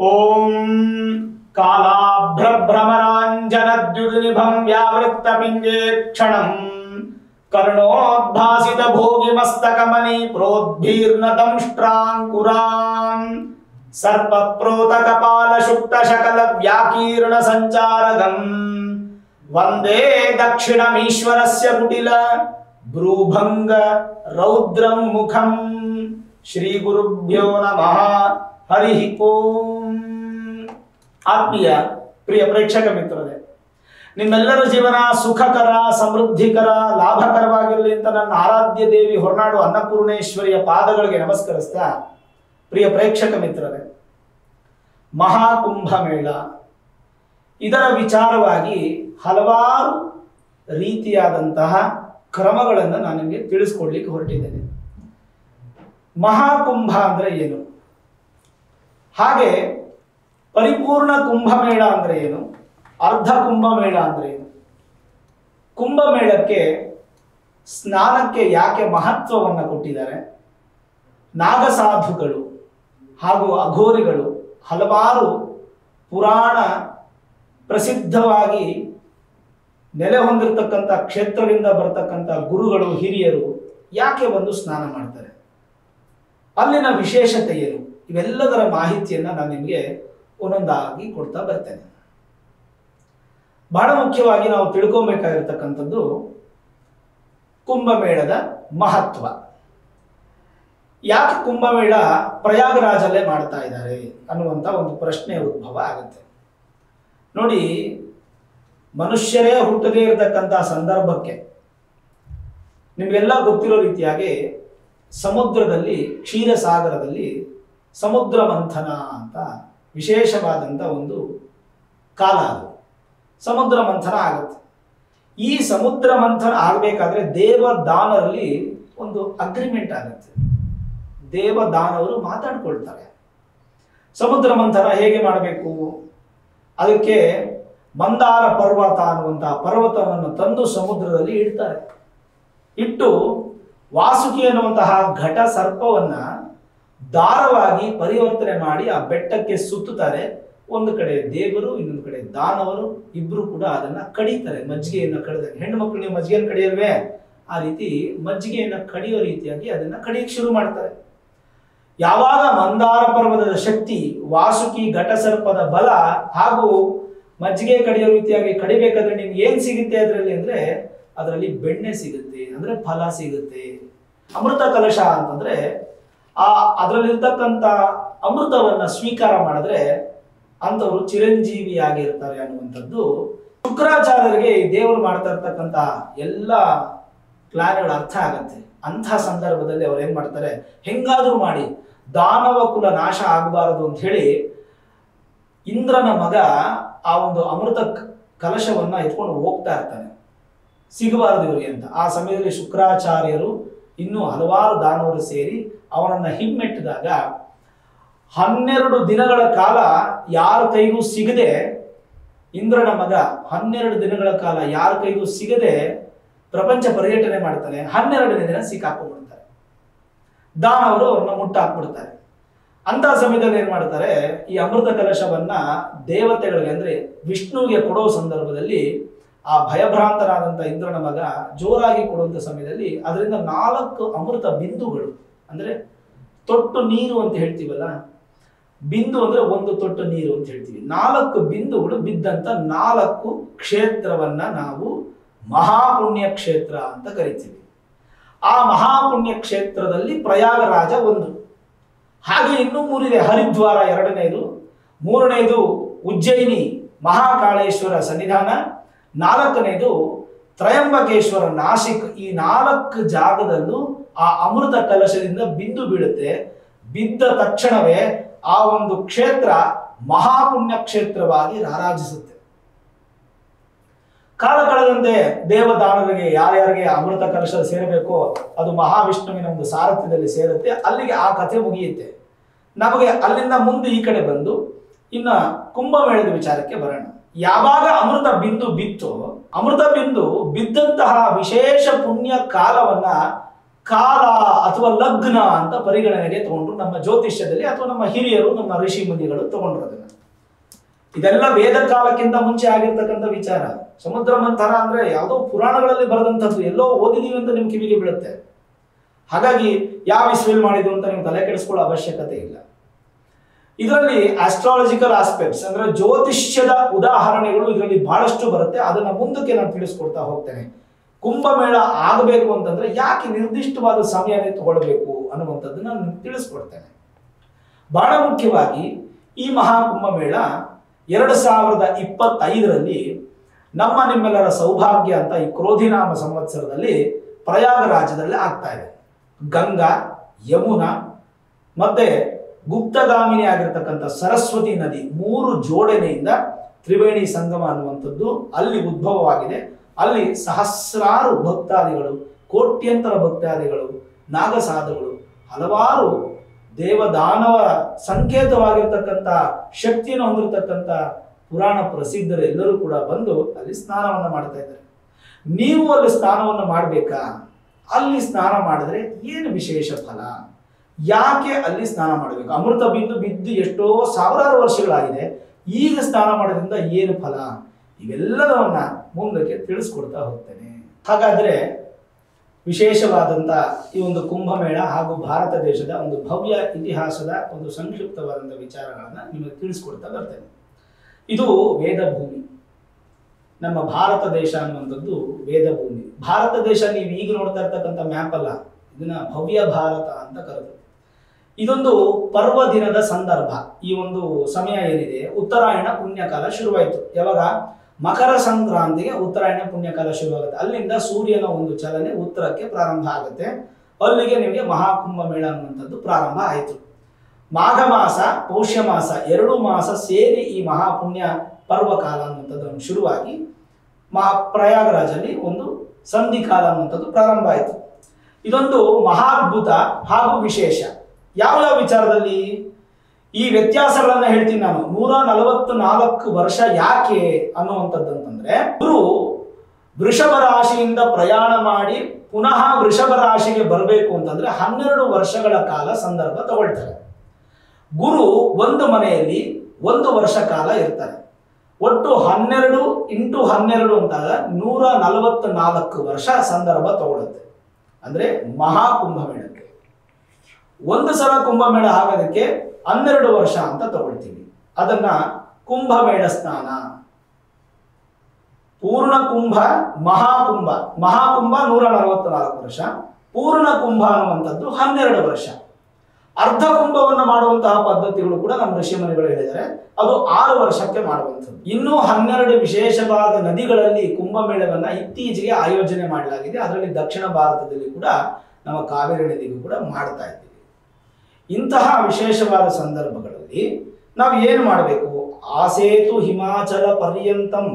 ಓಂ ಕಾಲಾಭ್ರಭ್ರಮರಾಂಜನದ್ಯುತಿನಿಭಂ ವ್ಯಾವೃತ್ತಪಿಂಗೇಕ್ಷಣಂ ಕರ್ಣೋದ್ಭಾಸಿತ ಭೋಗಿಮಸ್ತಕಮಣಿ ಪ್ರೋದ್ಭೀರ್ಣದಂಷ್ಟ್ರಾಂಕುರಾಂ ಸರ್ಪಪ್ರೋತ ಕಪಾಲ ಶುಕ್ತ ಶಕಲ ವ್ಯಾಕೀರ್ಣ ಸಂಚಾರಗಂ ವಂದೇ ದಕ್ಷಿಣಮೀಶ್ವರಸ್ಯ ಕುಟಿಲ ಭ್ರೂಭಂಗ ರೌದ್ರಂ ಮುಖಂ. ಶ್ರೀ ಗುರುಭ್ಯೋ ನಮಃ. ಹರಿ ಓಂ. ಆತ್ಮೀಯ ಪ್ರಿಯ ಪ್ರೇಕ್ಷಕ ಮಿತ್ರರೇ, ನಿಮ್ಮೆಲ್ಲರ ಜೀವನ ಸುಖಕರ, ಸಮೃದ್ಧಿಕರ, ಲಾಭಕರವಾಗಿರಲಿ ಅಂತ ನನ್ನ ಆರಾಧ್ಯ ದೇವಿ ಹೊರನಾಡು ಅನ್ನಪೂರ್ಣೇಶ್ವರಿಯ ಪಾದಗಳಿಗೆ ನಮಸ್ಕರಿಸ್ತಾ, ಪ್ರಿಯ ಪ್ರೇಕ್ಷಕ ಮಿತ್ರರೇ, ಮಹಾಕುಂಭಮೇಳ ಇದರ ವಿಚಾರವಾಗಿ ಹಲವಾರು ರೀತಿಯಾದಂತಹ ಕ್ರಮಗಳನ್ನು ನಾನು ನಿಮಗೆ ತಿಳಿಸ್ಕೊಡ್ಲಿಕ್ಕೆ ಹೊರಟಿದ್ದೇನೆ. ಮಹಾಕುಂಭ ಅಂದ್ರೆ ಏನು, ಹಾಗೆ ಪರಿಪೂರ್ಣ ಕುಂಭಮೇಳ ಅಂದ್ರೆ ಏನು, ಅರ್ಧ ಕುಂಭಮೇಳ ಅಂದ್ರೆ ಏನು, ಕುಂಭಮೇಳಕ್ಕೆ ಸ್ನಾನಕ್ಕೆ ಯಾಕೆ ಮಹತ್ವವನ್ನು ಕೊಟ್ಟಿದ್ದಾರೆ, ನಾಗಸಾಧುಗಳು ಹಾಗೂ ಅಘೋರಿಗಳು ಹಲವಾರು ಪುರಾಣ ಪ್ರಸಿದ್ಧವಾಗಿ ನೆಲೆ ಹೊಂದಿರತಕ್ಕಂಥ ಕ್ಷೇತ್ರದಿಂದ ಬರತಕ್ಕಂಥ ಗುರುಗಳು, ಹಿರಿಯರು ಯಾಕೆ ಬಂದು ಸ್ನಾನ ಮಾಡ್ತಾರೆ, ಅಲ್ಲಿನ ವಿಶೇಷತೆ ಏನು, ಇವೆಲ್ಲದರ ಮಾಹಿತಿಯನ್ನು ನಾನು ನಿಮಗೆ ಒಂದೊಂದಾಗಿ ಕೊಡ್ತಾ ಬರ್ತೇನೆ. ಬಹಳ ಮುಖ್ಯವಾಗಿ ನಾವು ತಿಳ್ಕೊಬೇಕಾಗಿರ್ತಕ್ಕಂಥದ್ದು ಕುಂಭಮೇಳದ ಮಹತ್ವ. ಯಾಕೆ ಕುಂಭಮೇಳ ಪ್ರಯಾಗರಾಜಲ್ಲೇ ಮಾಡ್ತಾ ಇದ್ದಾರೆ ಅನ್ನುವಂಥ ಒಂದು ಪ್ರಶ್ನೆ ಉದ್ಭವ ಆಗುತ್ತೆ. ನೋಡಿ, ಮನುಷ್ಯರೇ ಹುಟ್ಟದೇ ಇರತಕ್ಕಂಥ ಸಂದರ್ಭಕ್ಕೆ ನಿಮಗೆಲ್ಲ ಗೊತ್ತಿರೋ ರೀತಿಯಾಗಿ ಸಮುದ್ರದಲ್ಲಿ, ಕ್ಷೀರಸಾಗರದಲ್ಲಿ ಸಮುದ್ರ ಮಂಥನ ಅಂತ ವಿಶೇಷವಾದಂಥ ಒಂದು ಕಾಲ, ಅದು ಸಮುದ್ರ ಮಂಥನ ಆಗುತ್ತೆ. ಈ ಸಮುದ್ರ ಮಂಥನ ಆಗಬೇಕಾದ್ರೆ ದೇವದಾನರಲ್ಲಿ ಒಂದು ಅಗ್ರಿಮೆಂಟ್ ಆಗುತ್ತೆ. ದೇವದಾನವರು ಮಾತಾಡ್ಕೊಳ್ತಾರೆ ಸಮುದ್ರ ಮಂಥನ ಹೇಗೆ ಮಾಡಬೇಕು. ಅದಕ್ಕೆ ಮಂದಾರ ಪರ್ವತ ಅನ್ನುವಂತಹ ಪರ್ವತವನ್ನು ತಂದು ಸಮುದ್ರದಲ್ಲಿ ಇಡ್ತಾರೆ. ಇಟ್ಟು ವಾಸುಕಿ ಅನ್ನುವಂತಹ ಘಟ ಸರ್ಪವನ್ನ ದಾರವಾಗಿ ಪರಿವರ್ತನೆ ಮಾಡಿ ಆ ಬೆಟ್ಟಕ್ಕೆ ಸುತ್ತುತ್ತಾರೆ. ಒಂದು ಕಡೆ ದೇವರು, ಇನ್ನೊಂದು ಕಡೆ ದಾನವರು, ಇಬ್ರು ಕೂಡ ಅದನ್ನ ಕಡಿತಾರೆ. ಮಜ್ಜಿಗೆಯನ್ನು ಕಡಿದಾಗ, ಹೆಣ್ಣು ಮಕ್ಕಳು ನೀವು ಮಜ್ಜಿಗೆಯನ್ನು ಕಡಿಯಲ್ವೇ, ಆ ರೀತಿ ಮಜ್ಜಿಗೆಯನ್ನು ಕಡಿಯೋ ರೀತಿಯಾಗಿ ಅದನ್ನ ಕಡಿಯಕ್ಕೆ ಶುರು ಮಾಡ್ತಾರೆ. ಯಾವಾಗ ಮಂದಾರ ಪರ್ವತದ ಶಕ್ತಿ, ವಾಸುಕಿ ಘಟ ಸರ್ಪದ ಬಲ ಹಾಗೂ ಮಜ್ಜಿಗೆ ಕಡಿಯೋ ರೀತಿಯಾಗಿ ಕಡಿಬೇಕಾದ್ರೆ ನಿಮ್ಗೆ ಏನ್ ಸಿಗುತ್ತೆ ಅದರಲ್ಲಿ ಅಂದ್ರೆ, ಅದರಲ್ಲಿ ಬೆಣ್ಣೆ ಸಿಗುತ್ತೆ, ಅಂದ್ರೆ ಫಲ ಸಿಗುತ್ತೆ. ಅಮೃತ ಕಲಶ ಅಂತಂದ್ರೆ ಅದರಲ್ಲಿರ್ತಕ್ಕಂಥ ಅಮೃತವನ್ನ ಸ್ವೀಕಾರ ಮಾಡಿದ್ರೆ ಅಂತವರು ಚಿರಂಜೀವಿಯಾಗಿರ್ತಾರೆ ಅನ್ನುವಂಥದ್ದು ಶುಕ್ರಾಚಾರ್ಯರಿಗೆ ಈ ದೇವರು ಮಾಡ್ತಾ ಇರ್ತಕ್ಕಂಥ ಎಲ್ಲ ಪ್ಲಾನ್ಗಳು ಅರ್ಥ ಆಗತ್ತೆ. ಅಂಥ ಸಂದರ್ಭದಲ್ಲಿ ಅವ್ರು ಏನ್ ಮಾಡ್ತಾರೆ, ಹೆಂಗಾದ್ರೂ ಮಾಡಿ ದಾನವ ಕುಲ ನಾಶ ಆಗಬಾರದು ಅಂತ ಹೇಳಿ ಇಂದ್ರನ ಮಗ ಆ ಒಂದು ಅಮೃತ ಕಲಶವನ್ನ ಎತ್ಕೊಂಡು ಹೋಗ್ತಾ ಇರ್ತಾನೆ, ಸಿಗಬಾರದು ಇವರಿಗೆ ಅಂತ. ಆ ಸಮಯದಲ್ಲಿ ಶುಕ್ರಾಚಾರ್ಯರು ಇನ್ನೂ ಹಲವಾರು ದಾನವರು ಸೇರಿ ಅವನನ್ನ ಹಿಮ್ಮೆಟ್ಟಿದಾಗ 12 ದಿನಗಳ ಕಾಲ ಯಾರ ಕೈಗೂ ಸಿಗದೆ, ಇಂದ್ರನ ಮಗ 12 ದಿನಗಳ ಕಾಲ ಯಾರ ಕೈಗೂ ಸಿಗದೆ ಪ್ರಪಂಚ ಪರ್ಯಟನೆ ಮಾಡ್ತಾನೆ. 12ನೇ ದಿನ ಸಿಕ್ಕಾಕೊಂಡ್ಬಿಡ್ತಾರೆ. ದಾನವರು ಅವ್ರನ್ನ ಮುಟ್ಟಾಕ್ಬಿಡ್ತಾರೆ. ಅಂತ ಸಮಯದಲ್ಲಿ ಏನ್ ಮಾಡ್ತಾರೆ, ಈ ಅಮೃತ ಕಲಶವನ್ನ ದೇವತೆಗಳಿಗೆ ಅಂದ್ರೆ ವಿಷ್ಣುವಿಗೆ ಕೊಡೋ ಸಂದರ್ಭದಲ್ಲಿ ಆ ಭಯಭ್ರಾಂತನಾದಂಥ ಇಂದ್ರನ ಮಗ ಜೋರಾಗಿ ಕೊಡುವಂಥ ಸಮಯದಲ್ಲಿ ಅದರಿಂದ 4 ಅಮೃತ ಬಿಂದುಗಳು, ಅಂದ್ರೆ ತೊಟ್ಟು ನೀರು ಅಂತ ಹೇಳ್ತೀವಲ್ಲ, ಬಿಂದು ಅಂದ್ರೆ ಒಂದು ತೊಟ್ಟು ನೀರು ಅಂತ ಹೇಳ್ತೀವಿ, 4 ಬಿಂದುಗಳು ಬಿದ್ದಂತ 4 ಕ್ಷೇತ್ರವನ್ನ ನಾವು ಮಹಾಪುಣ್ಯ ಕ್ಷೇತ್ರ ಅಂತ ಕರಿತೀವಿ. ಆ ಮಹಾಪುಣ್ಯ ಕ್ಷೇತ್ರದಲ್ಲಿ ಪ್ರಯಾಗರಾಜ ಒಂದು, ಹಾಗೆ ಇನ್ನೂ 3 ಇದೆ. ಹರಿದ್ವಾರ 2ನೇದು, 3ನೇದು ಉಜ್ಜಯಿನಿ ಮಹಾಕಾಳೇಶ್ವರ ಸನ್ನಿಧಾನ, 4ನೇದು ತ್ರಯಂಬಕೇಶ್ವರ ನಾಸಿಕ್. ಈ 4 ಜಾಗದಲ್ಲೂ ಆ ಅಮೃತ ಕಲಶದಿಂದ ಬಿಂದು ಬೀಳುತ್ತೆ. ಬಿದ್ದ ತಕ್ಷಣವೇ ಆ ಒಂದು ಕ್ಷೇತ್ರ ಮಹಾಪುಣ್ಯ ಕ್ಷೇತ್ರವಾಗಿ ರಾರಾಜಿಸುತ್ತೆ. ಕಾಲ ಕಳೆದಂತೆ ದೇವದಾನರಿಗೆ ಯಾರ್ಯಾರಿಗೆ ಅಮೃತ ಕಲಶ ಸೇರಬೇಕೋ ಅದು ಮಹಾವಿಷ್ಣುವಿನ ಒಂದು ಸಾರಥ್ಯದಲ್ಲಿ ಸೇರುತ್ತೆ. ಅಲ್ಲಿಗೆ ಆ ಕಥೆ ಮುಗಿಯುತ್ತೆ. ನಮಗೆ ಅಲ್ಲಿಂದ ಮುಂದೆ ಈ ಕಡೆ ಬಂದು ಇನ್ನ ಕುಂಭಮೇಳದ ವಿಚಾರಕ್ಕೆ ಬರೋಣ. ಯಾವಾಗ ಅಮೃತ ಬಿಂದು ಬಿತ್ತು, ಅಮೃತ ಬಿಂದು ಬಿದ್ದಂತಹ ವಿಶೇಷ ಪುಣ್ಯ ಕಾಲವನ್ನ ಕಾಲ ಅಥವಾ ಲಗ್ನ ಅಂತ ಪರಿಗಣನೆಗೆ ತಗೊಂಡ್ರು ನಮ್ಮ ಜ್ಯೋತಿಷ್ಯದಲ್ಲಿ, ಅಥವಾ ನಮ್ಮ ಹಿರಿಯರು, ನಮ್ಮ ಋಷಿ ಮುನಿಗಳು ತಗೊಂಡ್ರದನ್ನ. ಇದೆಲ್ಲ ವೇದ ಕಾಲಕ್ಕಿಂತ ಮುಂಚೆ ಆಗಿರ್ತಕ್ಕಂಥ ವಿಚಾರ. ಸಮುದ್ರ ಮಂಥನ ಅಂದ್ರೆ ಯಾವುದೋ ಪುರಾಣಗಳಲ್ಲಿ ಬರೆದಂಥದ್ದು, ಎಲ್ಲೋ ಓದಿದೀವಿ ಅಂತ ನಿಮ್ ಕಿವಿಗೆ ಬೀಳುತ್ತೆ. ಹಾಗಾಗಿ ಯಾವ ಇಸ್ವಿಲ್ ಮಾಡಿದ್ರು ಅಂತ ನೀವು ತಲೆ ಕೆಡಿಸ್ಕೊಳ್ಳೋ ಅವಶ್ಯಕತೆ ಇಲ್ಲ. ಇದರಲ್ಲಿ ಆಸ್ಟ್ರಾಲಜಿಕಲ್ ಆಸ್ಪೆಕ್ಟ್ಸ್ ಅಂದ್ರೆ ಜ್ಯೋತಿಷ್ಯದ ಉದಾಹರಣೆಗಳು ಇದರಲ್ಲಿ ಬಹಳಷ್ಟು ಬರುತ್ತೆ. ಅದನ್ನ ಮುಂದಕ್ಕೆ ನಾನು ತಿಳಿಸ್ಕೊಡ್ತಾ ಹೋಗ್ತೇನೆ. ಕುಂಭಮೇಳ ಆಗಬೇಕು ಅಂತಂದ್ರೆ ಯಾಕೆ ನಿರ್ದಿಷ್ಟವಾದ ಸಮಯನೇ ತಗೊಳ್ಬೇಕು ಅನ್ನುವಂಥದ್ದನ್ನ ನಾನು ತಿಳಿಸ್ಕೊಡ್ತೇನೆ. ಬಹಳ ಮುಖ್ಯವಾಗಿ ಈ ಮಹಾಕುಂಭಮೇಳ 2025ರಲ್ಲಿ ನಮ್ಮ ನಿಮ್ಮೆಲ್ಲರ ಸೌಭಾಗ್ಯ ಅಂತ ಈ ಕ್ರೋಧಿನಾಮ ಸಂವತ್ಸರದಲ್ಲಿ ಪ್ರಯಾಗರಾಜದಲ್ಲಿ ಆಗ್ತಾ ಇದೆ. ಗಂಗಾ, ಯಮುನಾ ಮತ್ತೆ ಗುಪ್ತಗಾಮಿನಿ ಆಗಿರತಕ್ಕಂಥ ಸರಸ್ವತಿ ನದಿ 3 ಜೋಡಣೆಯಿಂದ ತ್ರಿವೇಣಿ ಸಂಗಮ ಅನ್ನುವಂಥದ್ದು ಅಲ್ಲಿ ಉದ್ಭವವಾಗಿದೆ. ಅಲ್ಲಿ ಸಹಸ್ರಾರು ಭಕ್ತಾದಿಗಳು, ಕೋಟ್ಯಂತರ ಭಕ್ತಾದಿಗಳು, ನಾಗಸಾಧುಗಳು, ಹಲವಾರು ದೇವದಾನವ ಸಂಕೇತವಾಗಿರ್ತಕ್ಕಂಥ ಶಕ್ತಿಯನ್ನು ಹೊಂದಿರತಕ್ಕಂಥ ಪುರಾಣ ಪ್ರಸಿದ್ಧರು ಎಲ್ಲರೂ ಕೂಡ ಬಂದು ಅಲ್ಲಿ ಸ್ನಾನವನ್ನು ಮಾಡ್ತಾ ಇದ್ದಾರೆ. ನೀವು ಅಲ್ಲಿ ಸ್ನಾನವನ್ನು ಮಾಡಬೇಕಾ? ಅಲ್ಲಿ ಸ್ನಾನ ಮಾಡಿದ್ರೆ ಏನು ವಿಶೇಷ ಫಲ? ಯಾಕೆ ಅಲ್ಲಿ ಸ್ನಾನ ಮಾಡಬೇಕು? ಅಮೃತ ಬಿದ್ದು ಎಷ್ಟೋ ಸಾವಿರಾರು ವರ್ಷಗಳಾಗಿದೆ, ಈಗ ಸ್ನಾನ ಮಾಡೋದ್ರಿಂದ ಏನು ಫಲ? ಇವೆಲ್ಲವನ್ನ ಮುಂದಕ್ಕೆ ತಿಳಿಸ್ಕೊಡ್ತಾ ಹೋಗ್ತೇನೆ. ಹಾಗಾದ್ರೆ ವಿಶೇಷವಾದಂಥ ಈ ಒಂದು ಕುಂಭಮೇಳ ಹಾಗೂ ಭಾರತ ದೇಶದ ಒಂದು ಭವ್ಯ ಇತಿಹಾಸದ ಒಂದು ಸಂಕ್ಷಿಪ್ತವಾದಂಥ ವಿಚಾರಗಳನ್ನು ನಿಮಗೆ ತಿಳಿಸ್ಕೊಡ್ತಾ ಬರ್ತೇನೆ. ಇದು ವೇದಭೂಮಿ. ನಮ್ಮ ಭಾರತ ದೇಶ ಅನ್ನುವಂಥದ್ದು ವೇದಭೂಮಿ. ಭಾರತ ದೇಶ ನೀವು ಈಗ ನೋಡ್ತಾ ಇರ್ತಕ್ಕಂಥ ಮ್ಯಾಪ್ ಅಲ್ಲ, ಇದನ್ನ ಭವ್ಯ ಭಾರತ ಅಂತ ಕರೆದು. ಇದೊಂದು ಪರ್ವ ದಿನದ ಸಂದರ್ಭ. ಈ ಒಂದು ಸಮಯ ಏನಿದೆ, ಉತ್ತರಾಯಣ ಪುಣ್ಯಕಾಲ ಶುರುವಾಯಿತು. ಯಾವಾಗ? ಮಕರ ಸಂಕ್ರಾಂತಿಗೆ ಉತ್ತರಾಯಣ ಪುಣ್ಯಕಾಲ ಶುರುವಾಗುತ್ತೆ. ಅಲ್ಲಿಂದ ಸೂರ್ಯನ ಒಂದು ಚಲನೆ ಉತ್ತರಕ್ಕೆ ಪ್ರಾರಂಭ ಆಗುತ್ತೆ. ಅಲ್ಲಿಗೆ ನಿಮಗೆ ಮಹಾಕುಂಭಮೇಳ ಅನ್ನುವಂಥದ್ದು ಪ್ರಾರಂಭ ಆಯಿತು. ಮಾಘ ಮಾಸ, ಪೌಷ್ಯ ಮಾಸ 2 ಮಾಸ ಸೇರಿ ಈ ಮಹಾಪುಣ್ಯ ಪರ್ವಕಾಲ ಅನ್ನುವಂಥದ್ದು ಶುರುವಾಗಿ ಪ್ರಯಾಗರಾಜಲ್ಲಿ ಒಂದು ಸಂಧಿಕಾಲ ಅನ್ನುವಂಥದ್ದು ಪ್ರಾರಂಭ ಆಯಿತು. ಇದೊಂದು ಮಹಾದ್ಭುತ ಹಾಗೂ ವಿಶೇಷ. ಯಾವ ವಿಚಾರದಲ್ಲಿ ಈ ವ್ಯತ್ಯಾಸಗಳನ್ನ ಹೇಳ್ತೀನಿ ನಾನು. 144 ವರ್ಷ ಯಾಕೆ ಅನ್ನುವಂಥದ್ದಂತಂದ್ರೆ, ಗುರು ವೃಷಭ ರಾಶಿಯಿಂದ ಪ್ರಯಾಣ ಮಾಡಿ ಪುನಃ ವೃಷಭ ರಾಶಿಗೆ ಬರಬೇಕು ಅಂತಂದ್ರೆ 12 ವರ್ಷಗಳ ಕಾಲ ಸಂದರ್ಭ ತಗೊಳ್ತಾರೆ. ಗುರು ಒಂದು ಮನೆಯಲ್ಲಿ 1 ವರ್ಷ ಕಾಲ ಇರ್ತಾರೆ. ಒಟ್ಟು 12 × 12 ಅಂತಾಗ 144 ವರ್ಷ ಸಂದರ್ಭ ತಗೊಳುತ್ತೆ. ಅಂದ್ರೆ ಮಹಾಕುಂಭಮೇಳಕ್ಕೆ ಒಂದು ಸಲ ಕುಂಭಮೇಳ ಆಗೋದಕ್ಕೆ 12 ವರ್ಷ ಅಂತ ತಗೊಳ್ತೀವಿ. ಅದನ್ನ ಕುಂಭಮೇಳ ಸ್ನಾನ, ಪೂರ್ಣ ಕುಂಭ, ಮಹಾಕುಂಭ. ಮಹಾಕುಂಭ 144 ವರ್ಷ, ಪೂರ್ಣ ಕುಂಭ ಅನ್ನುವಂಥದ್ದು 12 ವರ್ಷ. ಅರ್ಧ ಕುಂಭವನ್ನು ಮಾಡುವಂತಹ ಪದ್ಧತಿಗಳು ಕೂಡ ನಮ್ಮ ಋಷಿಮುನಿಗಳು ಹೇಳಿದ್ದಾರೆ. ಅದು 6 ವರ್ಷಕ್ಕೆ ಮಾಡುವಂಥದ್ದು. ಇನ್ನೂ 12 ವಿಶೇಷವಾದ ನದಿಗಳಲ್ಲಿ ಕುಂಭಮೇಳವನ್ನ ಇತ್ತೀಚೆಗೆ ಆಯೋಜನೆ ಮಾಡಲಾಗಿದೆ. ಅದರಲ್ಲಿ ದಕ್ಷಿಣ ಭಾರತದಲ್ಲಿ ಕೂಡ ನಮ್ಮ ಕಾವೇರಿ ನದಿಗೂ ಕೂಡ ಮಾಡ್ತಾ ಇದ್ದೀವಿ. ಇಂತಹ ವಿಶೇಷವಾದ ಸಂದರ್ಭಗಳಲ್ಲಿ ನಾವು ಏನು ಮಾಡಬೇಕು? ಆಸೇತು ಹಿಮಾಚಲ ಪರ್ಯಂತಂ,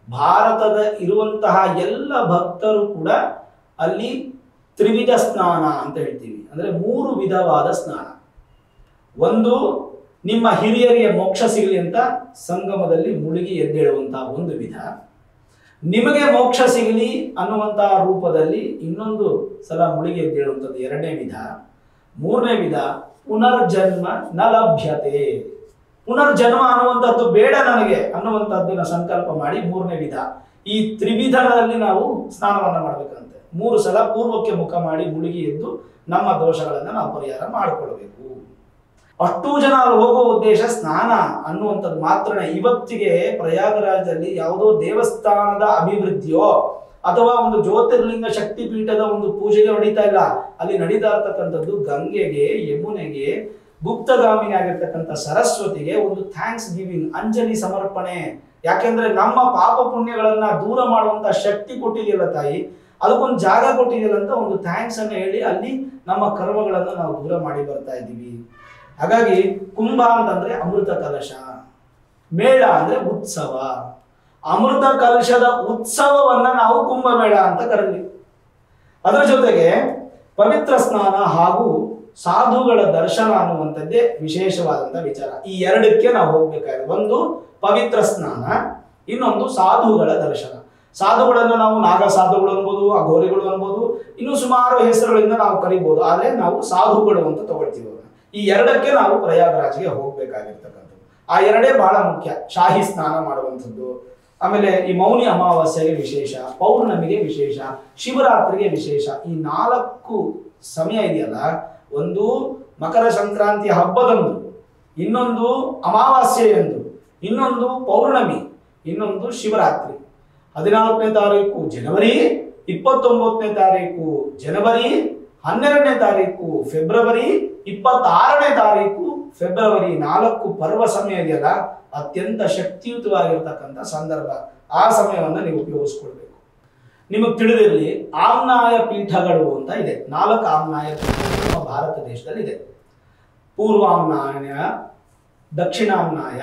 ಭಾರತದ ಇರುವಂತಹ ಎಲ್ಲ ಭಕ್ತರು ಕೂಡ ಅಲ್ಲಿ ತ್ರಿವಿಧ ಸ್ನಾನ ಅಂತ ಹೇಳ್ತೀವಿ. ಅಂದ್ರೆ 3 ವಿಧವಾದ ಸ್ನಾನ. ಒಂದು, ನಿಮ್ಮ ಹಿರಿಯರಿಗೆ ಮೋಕ್ಷ ಸಿಗಲಿ ಅಂತ ಸಂಗಮದಲ್ಲಿ ಮುಳುಗಿ ಎದ್ದೇಳುವಂತಹ ಒಂದು ವಿಧ. ನಿಮಗೆ ಮೋಕ್ಷ ಸಿಗಲಿ ಅನ್ನುವಂತಹ ರೂಪದಲ್ಲಿ ಇನ್ನೊಂದು ಸಲ ಮುಳುಗಿ ಎದ್ದೇಳುವಂಥದ್ದು 2ನೇ ವಿಧ. 3ನೇ ವಿಧ, ಪುನರ್ಜನ್ಮ ನ ಲಭ್ಯತೆ. ಪುನರ್ಜನ್ಮ ಅನ್ನುವಂಥದ್ದು ಬೇಡ ನನಗೆ ಅನ್ನುವಂಥದ್ದನ್ನ ಸಂಕಲ್ಪ ಮಾಡಿ 3ನೇ ವಿಧ. ಈ ತ್ರಿವಿಧಗಳಲ್ಲಿ ನಾವು ಸ್ನಾನವನ್ನ ಮಾಡಬೇಕಂತೆ. 3 ಸಲ ಪೂರ್ವಕ್ಕೆ ಮುಖ ಮಾಡಿ ಮುಳುಗಿ ಎದ್ದು ನಮ್ಮ ದೋಷಗಳನ್ನ ನಾವು ಪರಿಹಾರ ಮಾಡಿಕೊಳ್ಬೇಕು. ಅಷ್ಟೂ ಜನ ಹೋಗೋ ಉದ್ದೇಶ ಸ್ನಾನ ಅನ್ನುವಂಥದ್ದು ಮಾತ್ರ. ಇವತ್ತಿಗೆ ಪ್ರಯಾಗರಾಜದಲ್ಲಿ ಯಾವುದೋ ದೇವಸ್ಥಾನದ ಅಭಿವೃದ್ಧಿಯೋ ಅಥವಾ ಒಂದು ಜ್ಯೋತಿರ್ಲಿಂಗ ಶಕ್ತಿ ಪೀಠದ ಒಂದು ಪೂಜೆಗೆ ನಡೀತಾ ಇಲ್ಲ. ಅಲ್ಲಿ ನಡೀತಾ ಇರ್ತಕ್ಕಂಥದ್ದು ಗಂಗೆಗೆ, ಯಮುನೆಗೆ, ಗುಪ್ತಗಾಮಿನಿ ಆಗಿರ್ತಕ್ಕಂಥ ಸರಸ್ವತಿಗೆ ಒಂದು ಥ್ಯಾಂಕ್ಸ್ ಗಿವಿಂಗ್, ಅಂಜಲಿ ಸಮರ್ಪಣೆ. ಯಾಕೆಂದ್ರೆ ನಮ್ಮ ಪಾಪ ಪುಣ್ಯಗಳನ್ನ ದೂರ ಮಾಡುವಂತ ಶಕ್ತಿ ಕೊಟ್ಟಿದೆಯಲ್ಲ ತಾಯಿ, ಅದಕ್ಕೊಂದು ಜಾಗ ಕೊಟ್ಟಿದೆಯಲ್ಲ ಅಂತ ಒಂದು ಥ್ಯಾಂಕ್ಸ್ ಅನ್ನ ಹೇಳಿ ಅಲ್ಲಿ ನಮ್ಮ ಕರ್ಮಗಳನ್ನ ನಾವು ದೂರ ಮಾಡಿ ಬರ್ತಾ ಇದ್ದೀವಿ. ಹಾಗಾಗಿ ಕುಂಭ ಅಂತಂದ್ರೆ ಅಮೃತ ಕಲಶ, ಮೇಳ ಅಂದ್ರೆ ಉತ್ಸವ. ಅಮೃತ ಕಲಶದ ಉತ್ಸವವನ್ನ ನಾವು ಕುಂಭಮೇಳ ಅಂತ ಕರೆದ್ವಿ. ಅದರ ಜೊತೆಗೆ ಪವಿತ್ರ ಸ್ನಾನ ಹಾಗೂ ಸಾಧುಗಳ ದರ್ಶನ ಅನ್ನುವಂಥದ್ದೇ ವಿಶೇಷವಾದಂಥ ವಿಚಾರ. ಈ 2ಕ್ಕೆ ನಾವು ಹೋಗ್ಬೇಕಾದ್ರೆ, ಒಂದು ಪವಿತ್ರ ಸ್ನಾನ, ಇನ್ನೊಂದು ಸಾಧುಗಳ ದರ್ಶನ. ಸಾಧುಗಳನ್ನು ನಾವು ನಾಗ ಸಾಧುಗಳು ಅನ್ಬೋದು, ಅಘೋರಿಗಳು ಅನ್ಬೋದು, ಇನ್ನು ಸುಮಾರು ಹೆಸರುಗಳಿಂದ ನಾವು ಕರಿಬಹುದು. ಆದ್ರೆ ನಾವು ಸಾಧುಗಳು ಅಂತ ತಗೊಳ್ತೀವಿ. ಈ ಎರಡಕ್ಕೆ ನಾವು ಪ್ರಯಾಗರಾಜ್ಗೆ ಹೋಗ್ಬೇಕಾಗಿರ್ತಕ್ಕಂಥದ್ದು. ಆ ಎರಡೇ ಬಹಳ ಮುಖ್ಯ. ಶಾಹಿ ಸ್ನಾನ ಮಾಡುವಂಥದ್ದು, ಆಮೇಲೆ ಈ ಮೌನಿ ಅಮಾವಾಸ್ಯೆಗೆ ವಿಶೇಷ, ಪೌರ್ಣಮಿಗೆ ವಿಶೇಷ, ಶಿವರಾತ್ರಿಗೆ ವಿಶೇಷ. ಈ 4 ಸಮಯ ಇದೆಯಲ್ಲ, ಒಂದು ಮಕರ ಸಂಕ್ರಾಂತಿ ಹಬ್ಬದಂದು, ಇನ್ನೊಂದು ಅಮಾವಾಸ್ಯೆಯಂದು, ಇನ್ನೊಂದು ಪೌರ್ಣಮಿ, ಇನ್ನೊಂದು ಶಿವರಾತ್ರಿ. 14ನೇ ತಾರೀಕು ಜನವರಿ, 29ನೇ ತಾರೀಕು ಜನವರಿ, 12ನೇ ತಾರೀಕು ಫೆಬ್ರವರಿ, 26ನೇ ತಾರೀಕು ಫೆಬ್ರವರಿ. 4 ಪರ್ವ ಸಮಯ ಇದೆಯಲ್ಲ, ಅತ್ಯಂತ ಶಕ್ತಿಯುತವಾಗಿರ್ತಕ್ಕಂಥ ಸಂದರ್ಭ. ಆ ಸಮಯವನ್ನು ನೀವು ಉಪಯೋಗಿಸ್ಕೊಳ್ಬೇಕು. ನಿಮಗೆ ತಿಳಿದಿರಲಿ, ಆಮ್ನಾಯ ಪೀಠಗಳು ಅಂತ ಇದೆ. 4 ಆಮ್ನಾಯ ಪೀಠಗಳು ನಮ್ಮ ಭಾರತ ದೇಶದಲ್ಲಿ ಇದೆ. ಪೂರ್ವಾಮ್ನಾಯ, ದಕ್ಷಿಣಾಮ್ನಾಯ,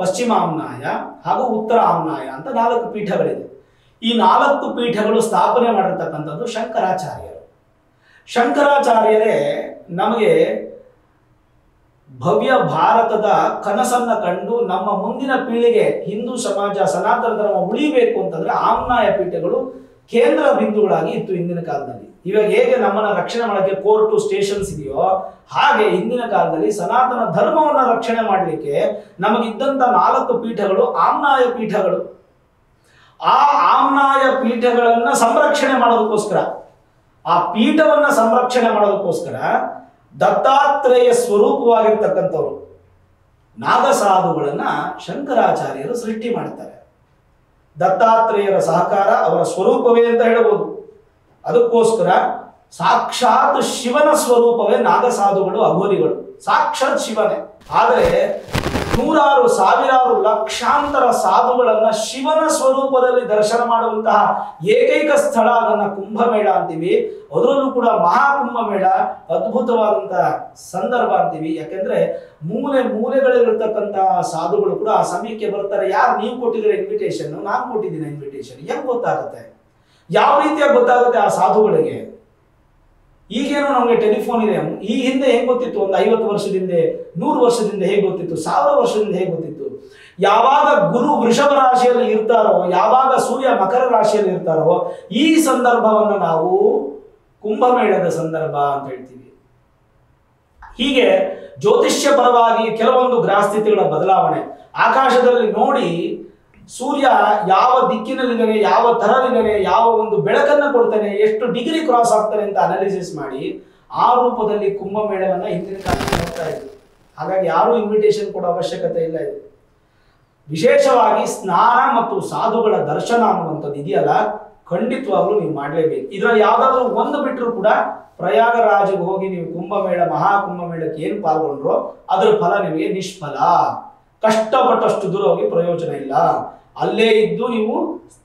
ಪಶ್ಚಿಮಾಮ್ನಾಯ ಹಾಗೂ ಉತ್ತರ ಆಮ್ನಾಯ ಅಂತ 4 ಪೀಠಗಳಿದೆ. ಈ 4 ಪೀಠಗಳು ಸ್ಥಾಪನೆ ಮಾಡಿರ್ತಕ್ಕಂಥದ್ದು ಶಂಕರಾಚಾರ್ಯರು. ಶಂಕರಾಚಾರ್ಯರೇ ನಮಗೆ ಭವ್ಯ ಭಾರತದ ಕನಸನ್ನ ಕಂಡು ನಮ್ಮ ಮುಂದಿನ ಪೀಳಿಗೆ ಹಿಂದೂ ಸಮಾಜ ಸನಾತನ ಧರ್ಮ ಉಳಿಬೇಕು ಅಂತಂದ್ರೆ ಆಮ್ನಾಯ ಪೀಠಗಳು ಕೇಂದ್ರ ಬಿಂದುಗಳಾಗಿ ಇತ್ತು ಹಿಂದಿನ ಕಾಲದಲ್ಲಿ. ಇವಾಗ ಹೇಗೆ ನಮ್ಮನ್ನ ರಕ್ಷಣೆ ಮಾಡಕ್ಕೆ ಕೋರ್ಟು ಸ್ಟೇಷನ್ಸ್ ಇದೆಯೋ, ಹಾಗೆ ಹಿಂದಿನ ಕಾಲದಲ್ಲಿ ಸನಾತನ ಧರ್ಮವನ್ನ ರಕ್ಷಣೆ ಮಾಡಲಿಕ್ಕೆ ನಮಗಿದ್ದಂತ 4 ಪೀಠಗಳು ಆಮ್ನಾಯ ಪೀಠಗಳು. ಆ ಆಮ್ನಾಯ ಪೀಠಗಳನ್ನ ಸಂರಕ್ಷಣೆ ಮಾಡೋದಕ್ಕೋಸ್ಕರ, ಆ ಪೀಠವನ್ನ ಸಂರಕ್ಷಣೆ ಮಾಡೋದಕ್ಕೋಸ್ಕರ ದತ್ತಾತ್ರೇಯ ಸ್ವರೂಪವಾಗಿರ್ತಕ್ಕಂಥವ್ರು ನಾಗಸಾಧುಗಳನ್ನ ಶಂಕರಾಚಾರ್ಯರು ಸೃಷ್ಟಿ ಮಾಡ್ತಾರೆ. ದತ್ತಾತ್ರೇಯರ ಸಹಕಾರ ಅವರ ಸ್ವರೂಪವೇ ಅಂತ ಹೇಳಬಹುದು. ಅದಕ್ಕೋಸ್ಕರ ಸಾಕ್ಷಾತ್ ಶಿವನ ಸ್ವರೂಪವೇ ನಾಗಸಾಧುಗಳು, ಅಘೋರಿಗಳು. ಸಾಕ್ಷಾತ್ ಶಿವನೇ. ಆದರೆ ನೂರಾರು, ಸಾವಿರಾರು, ಲಕ್ಷಾಂತರ ಸಾಧುಗಳನ್ನ ಶಿವನ ಸ್ವರೂಪದಲ್ಲಿ ದರ್ಶನ ಮಾಡುವಂತಹ ಏಕೈಕ ಸ್ಥಳ ಅದನ್ನ ಕುಂಭಮೇಳ ಅಂತೀವಿ. ಅದರಲ್ಲೂ ಕೂಡ ಮಹಾಕುಂಭಮೇಳ ಅದ್ಭುತವಾದಂತಹ ಸಂದರ್ಭ ಅಂತೀವಿ. ಯಾಕೆಂದ್ರೆ ಮೂಲೆ ಮೂಲೆಗಳಿರ್ತಕ್ಕಂತಹ ಸಾಧುಗಳು ಕೂಡ ಆ ಸಮಯಕ್ಕೆ ಬರ್ತಾರೆ. ಯಾರು ನೀವು ಕೊಟ್ಟಿದ್ದೀರ ಇನ್ವಿಟೇಷನ್, ನಾನು ಕೊಟ್ಟಿದ್ದೀನಿ ಇನ್ವಿಟೇಷನ್, ಹೆಂಗ್ ಗೊತ್ತಾಗುತ್ತೆ? ಯಾವ ರೀತಿಯಾಗಿ ಗೊತ್ತಾಗುತ್ತೆ ಆ ಸಾಧುಗಳಿಗೆ? ಈಗೇನೋ ನಮಗೆ ಟೆಲಿಫೋನ್ ಇದೆ. ಈ ಹಿಂದೆ ಹೇಗೆ ಗೊತ್ತಿತ್ತು? ಒಂದು 50 ವರ್ಷದಿಂದ, 100 ವರ್ಷದಿಂದ ಹೇಗೆ ಗೊತ್ತಿತ್ತು? 1000 ವರ್ಷದಿಂದ ಹೇಗೆ ಗೊತ್ತಿತ್ತು? ಯಾವಾಗ ಗುರು ವೃಷಭ ರಾಶಿಯಲ್ಲಿ ಇರ್ತಾರೋ, ಯಾವಾಗ ಸೂರ್ಯ ಮಕರ ರಾಶಿಯಲ್ಲಿ ಇರ್ತಾರೋ, ಈ ಸಂದರ್ಭವನ್ನು ನಾವು ಕುಂಭಮೇಳದ ಸಂದರ್ಭ ಅಂತ ಹೇಳ್ತೀವಿ. ಹೀಗೆ ಜ್ಯೋತಿಷ್ಯ ಪರವಾಗಿ ಕೆಲವೊಂದು ಗ್ರಹಸ್ಥಿತಿಗಳ ಬದಲಾವಣೆ, ಆಕಾಶದಲ್ಲಿ ನೋಡಿ ಸೂರ್ಯ ಯಾವ ದಿಕ್ಕಿನಲ್ಲಿದ್ದಾನೆ, ಯಾವ ತರಲಿದ್ದಾನೆ, ಯಾವ ಒಂದು ಬೆಳಕನ್ನು ಕೊಡ್ತಾನೆ, ಎಷ್ಟು ಡಿಗ್ರಿ ಕ್ರಾಸ್ ಆಗ್ತಾನೆ ಅಂತ ಅನಾಲಿಸಿಸ್ ಮಾಡಿ ಆ ರೂಪದಲ್ಲಿ ಕುಂಭಮೇಳವನ್ನ ಹಿಂದಿನ ಕಾಲದಲ್ಲಿ ನೋಡ್ತಾ ಇದ್ರು. ಹಾಗಾಗಿ ಯಾರು ಇನ್ವಿಟೇಷನ್ ಕೊಡೋ ಅವಶ್ಯಕತೆ ಇಲ್ಲ. ಇದು ವಿಶೇಷವಾಗಿ ಸ್ನಾನ ಮತ್ತು ಸಾಧುಗಳ ದರ್ಶನ ಅನ್ನುವಂಥದ್ದು ಇದೆಯಲ್ಲ, ಖಂಡಿತವಾಗ್ಲೂ ನೀವು ಮಾಡಲೇಬೇಕು. ಇದರಲ್ಲಿ ಯಾವ್ದಾದ್ರು ಒಂದು ಬಿಟ್ಟರು ಕೂಡ ಪ್ರಯಾಗರಾಜ್ಗೆ ಹೋಗಿ ನೀವು ಕುಂಭಮೇಳ, ಮಹಾಕುಂಭಮೇಳಕ್ಕೆ ಏನು ಪಾಲ್ಗೊಂಡ್ರೋ ಅದರ ಫಲ ನಿಮಗೆ ನಿಷ್ಫಲ. ಕಷ್ಟಪಟ್ಟಷ್ಟು ದೂರ ಹೋಗಿ ಪ್ರಯೋಜನ ಇಲ್ಲ. ಅಲ್ಲೇ ಇದ್ದು ನೀವು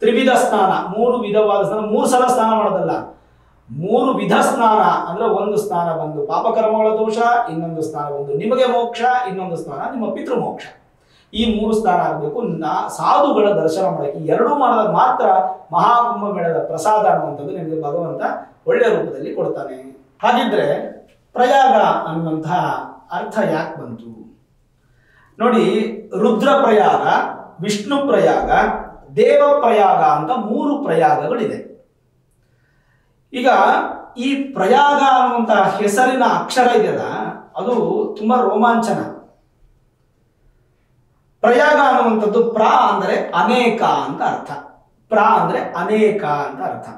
ತ್ರಿವಿಧ ಸ್ನಾನ, 3 ವಿಧವಾದ ಸ್ನಾನ, 3 ಸಲ ಸ್ನಾನ ಮಾಡೋದಲ್ಲ, 3 ವಿಧ ಸ್ನಾನ. ಅಂದ್ರೆ ಒಂದು ಸ್ನಾನ ಬಂದು ಪಾಪಕರ್ಮಗಳ ದೋಷ, ಇನ್ನೊಂದು ಸ್ನಾನ ಬಂದು ನಿಮಗೆ ಮೋಕ್ಷ, ಇನ್ನೊಂದು ಸ್ನಾನ ನಿಮ್ಮ ಪಿತೃ ಮೋಕ್ಷ. ಈ 3 ಸ್ನಾನ ಆಗಬೇಕು. ಸಾಧುಗಳ ದರ್ಶನ ಮಾಡಕ್ಕೆ ಈ 2 ಮಾಡಿದಾಗ ಮಾತ್ರ ಮಹಾಕುಂಭಮೇಳದ ಪ್ರಸಾದ ಅನ್ನುವಂಥದ್ದು ನಿಮಗೆ ಭಗವಂತ ಒಳ್ಳೆಯ ರೂಪದಲ್ಲಿ ಕೊಡ್ತಾನೆ. ಹಾಗಿದ್ರೆ ಪ್ರಯಾಗ ಅನ್ನುವಂತಹ ಅರ್ಥ ಯಾಕೆ ಬಂತು ನೋಡಿ. ರುದ್ರ ಪ್ರಯಾಗ, ವಿಷ್ಣು ಪ್ರಯಾಗ, ದೇವ ಪ್ರಯಾಗ ಅಂತ 3 ಪ್ರಯಾಗಗಳಿದೆ. ಈಗ ಈ ಪ್ರಯಾಗ ಅನ್ನುವಂತಹ ಹೆಸರಿನ ಅಕ್ಷರ ಇದೆಯಲ್ಲ, ಅದು ತುಂಬಾ ರೋಮಾಂಚನ. ಪ್ರಯಾಗ ಅನ್ನುವಂಥದ್ದು ಪ್ರ ಅಂದರೆ ಅನೇಕ ಅಂತ ಅರ್ಥ. ಪ್ರ ಅಂದ್ರೆ ಅನೇಕ ಅಂತ ಅರ್ಥ.